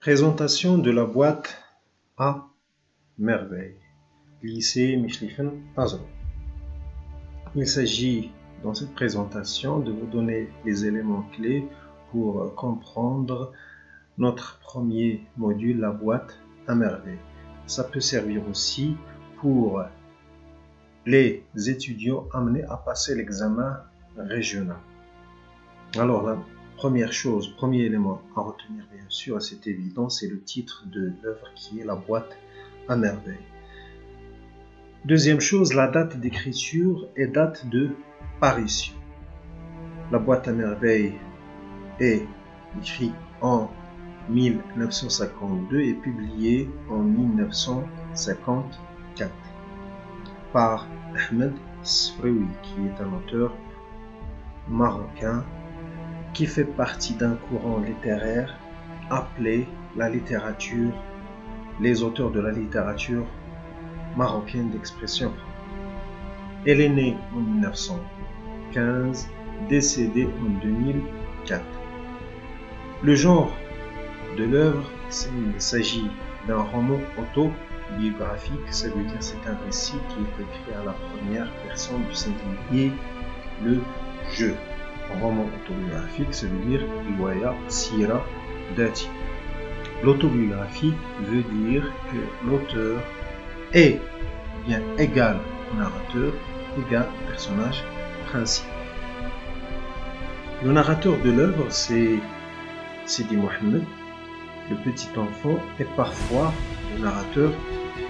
Présentation de la boîte à merveille. Lycée Michlifen Azro. Il s'agit dans cette présentation de vous donner les éléments clés pour comprendre notre premier module, la boîte à merveille. Ça peut servir aussi pour les étudiants amenés à passer l'examen régional. Alors, la première chose, premier élément à retenir bien sûr, c'est évident, c'est le titre de l'œuvre qui est la boîte à merveille. Deuxième chose, la date d'écriture et date de parution. La boîte à merveille est écrite en 1952 et publiée en 1954 par Ahmed Sfraoui, qui est un auteur marocain qui fait partie d'un courant littéraire appelé la littérature, les auteurs de la littérature marocaine d'expression. Elle est née en 1915, décédée en 2004. Le genre de l'œuvre, il s'agit d'un roman autobiographique, ça veut dire c'est un récit qui est écrit à la première personne du singulier, le je. Roman autobiographique, ça veut dire riwaya, sira, dati. L'autobiographie veut dire que l'auteur est bien égal au narrateur, égal au personnage principal. Le narrateur de l'œuvre, c'est Sidi Mohammed, le petit enfant, et parfois le narrateur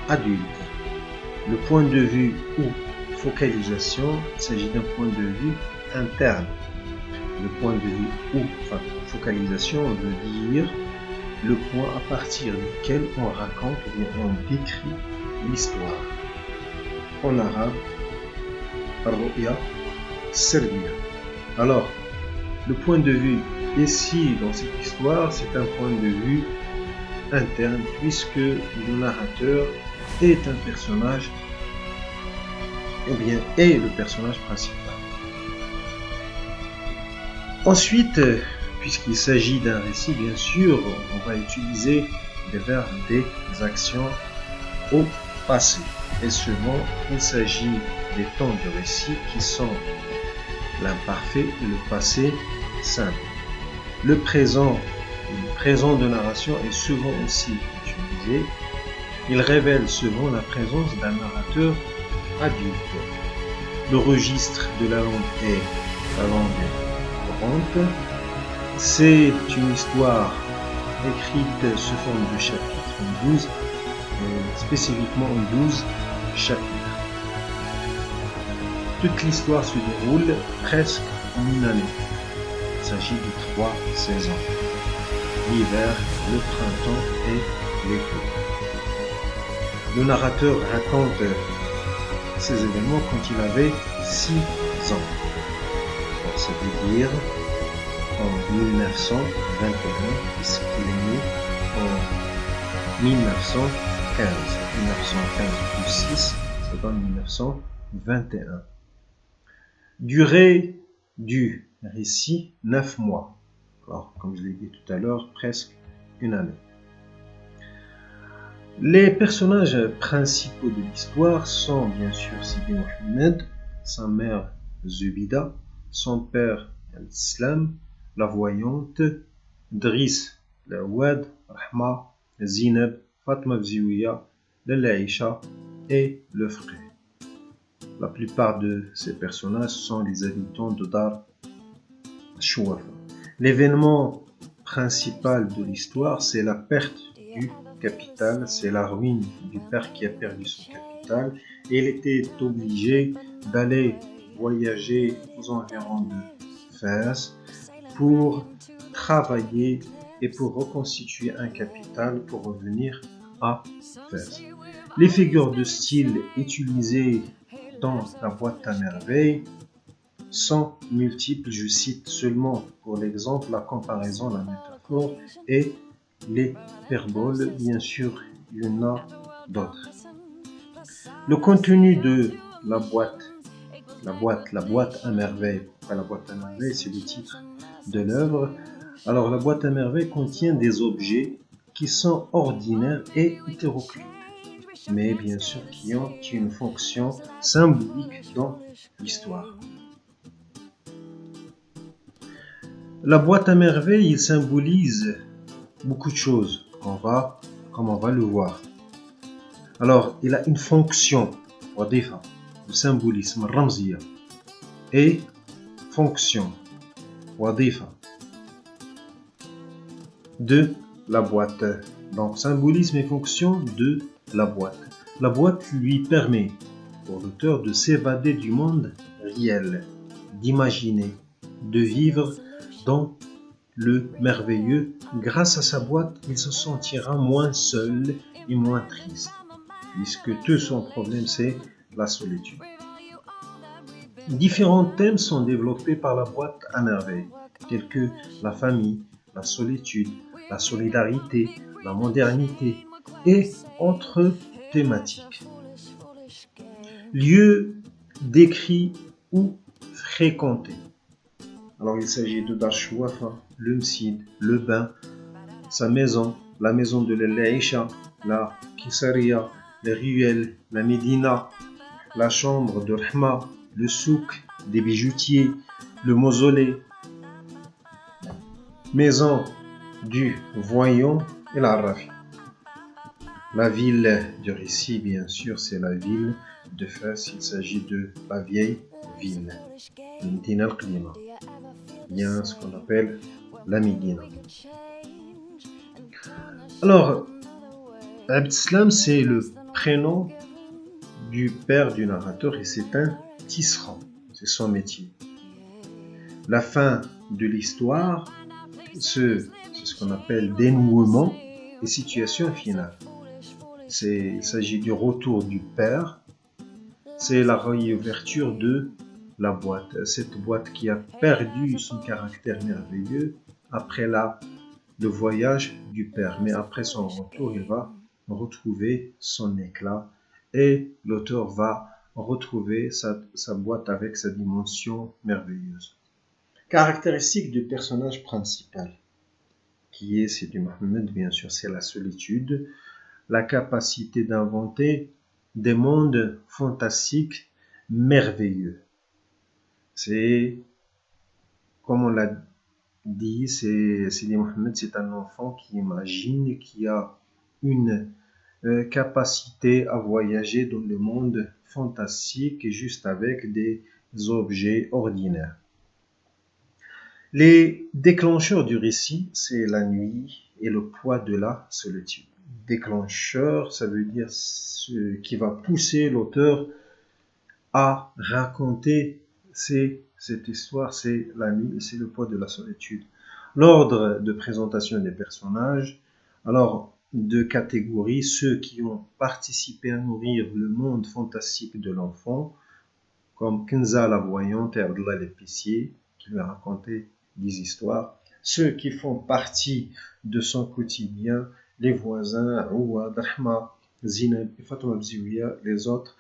adulte. Le point de vue ou focalisation, il s'agit d'un point de vue interne. Le point de vue ou focalisation veut dire le point à partir duquel on raconte ou on décrit l'histoire. En arabe, Ar-Ru'ya Sirriya. Alors, le point de vue ici dans cette histoire, c'est un point de vue interne puisque le narrateur est un personnage, ou bien est le personnage principal. Ensuite, puisqu'il s'agit d'un récit, bien sûr, on va utiliser des verbes, des actions au passé. Et souvent, il s'agit des temps de récit qui sont l'imparfait et le passé simple. Le présent de narration est souvent aussi utilisé. Il révèle souvent la présence d'un narrateur adulte. Le registre de la langue est la langue courante. C'est une histoire écrite sous forme de chapitres en 12, spécifiquement en 12 chapitres. Toute l'histoire se déroule presque en une année. Il s'agit de 3 saisons. L'hiver, le printemps et l'été. Le narrateur raconte ces événements quand il avait 6 ans. Donc, ça veut dire en 1921, puisqu'il est né en 1915. 1915 plus 6, ça donne 1921. Durée du récit, 9 mois. Alors, comme je l'ai dit tout à l'heure, presque une année. Les personnages principaux de l'histoire sont bien sûr Sidi Mohammed, sa mère Zubida, son père Al-Islam, la voyante, Driss, la Ouad, Rahma, Zineb, Fatma Bziouia, Laïcha et le frère. La plupart de ces personnages sont les habitants de Dar Chouafa. L'événement principal de l'histoire, c'est la perte du capital, c'est la ruine du père qui a perdu son capital et il était obligé d'aller voyager aux environs de Fès pour travailler et pour reconstituer un capital pour revenir à Fès. Les figures de style utilisées dans la boîte à merveille sont multiples, je cite seulement pour l'exemple la comparaison, la métaphore et les hyperboles, bien sûr il y en a d'autres. Le contenu de la boîte à merveille, pas la boîte à merveille, c'est le titre de l'œuvre. Alors la boîte à merveille contient des objets qui sont ordinaires et hétéroclites, mais bien sûr qui ont une fonction symbolique dans l'histoire. La boîte à merveilles, il symbolise beaucoup de choses, comme on va le voir. Alors, il a une fonction, wadifa, le symbolisme, ramziya, et fonction, wadifa, de la boîte. Donc, symbolisme et fonction de la boîte. La boîte lui permet pour l'auteur de s'évader du monde réel, d'imaginer, de vivre dans le merveilleux. Grâce à sa boîte, il se sentira moins seul et moins triste, puisque tout son problème, c'est la solitude. Différents thèmes sont développés par la boîte à merveilles, tels que la famille, la solitude, la solidarité, la modernité et autres thématiques. Lieux décrits ou fréquentés. Alors il s'agit de Darchouafa, le Msid, le bain, sa maison, la maison de l'Aïcha, la Kissaria, les ruelles, la Médina, la chambre de Rahma, le souk des bijoutiers, le mausolée, maison du voyant et la Rafi. La ville du récit, bien sûr, c'est la ville de Fès. Il s'agit de la vieille ville, Médina al-Qadima, bien ce qu'on appelle la Médina. Alors, Abdeslam, c'est le prénom du père du narrateur et c'est un tisserand, c'est son métier. La fin de l'histoire, c'est ce qu'on appelle dénouement et situation finale. Il s'agit du retour du père, c'est la réouverture de la boîte. Cette boîte qui a perdu son caractère merveilleux après le voyage du père. Mais après son retour, il va retrouver son éclat et l'auteur va retrouver sa boîte avec sa dimension merveilleuse. Caractéristique du personnage principal, qui est Sidi Mohammed, bien sûr, c'est la solitude, la capacité d'inventer des mondes fantastiques merveilleux. C'est, comme on l'a dit, Sidi Mohammed, c'est un enfant qui imagine, qui a une capacité à voyager dans le monde fantastique juste avec des objets ordinaires. Les déclencheurs du récit, c'est la nuit et le poids de la solitude. Déclencheur, ça veut dire ce qui va pousser l'auteur à raconter cette histoire, c'est la nuit et c'est le poids de la solitude. L'ordre de présentation des personnages, alors deux catégories, ceux qui ont participé à nourrir le monde fantastique de l'enfant, comme Kenza la voyante et Abdullah l'épicier, qui lui a raconté des histoires, ceux qui font partie de son quotidien, les voisins, Ouad, Rahma, Zineb et Fatma Bziouia, les autres.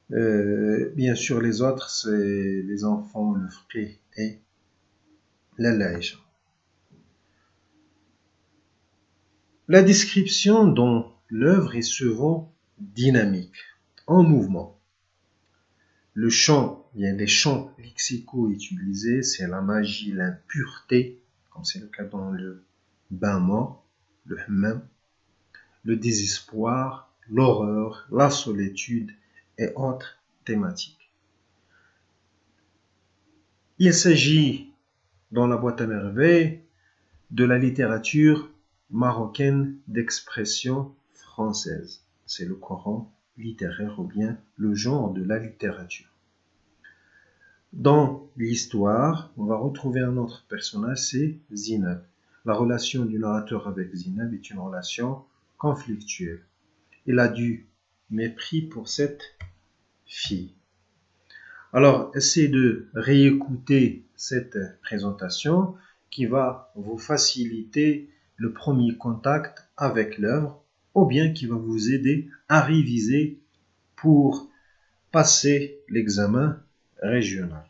Bien sûr, les autres, c'est les enfants, le frère et l'Aïcha. La description dans l'œuvre est souvent dynamique, en mouvement. Le chant, les chants lexicaux utilisés, c'est la magie, l'impureté, comme c'est le cas dans le bain mort, le hammam, le désespoir, l'horreur, la solitude et autres thématiques. Il s'agit, dans la boîte à merveilles, de la littérature marocaine d'expression française. C'est le courant littéraire ou bien le genre de la littérature. Dans l'histoire, on va retrouver un autre personnage, c'est Zineb. La relation du narrateur avec Zineb est une relation conflictuelle. Il a du mépris pour cette fille. Alors, essayez de réécouter cette présentation qui va vous faciliter le premier contact avec l'œuvre ou bien qui va vous aider à réviser pour passer l'examen régional.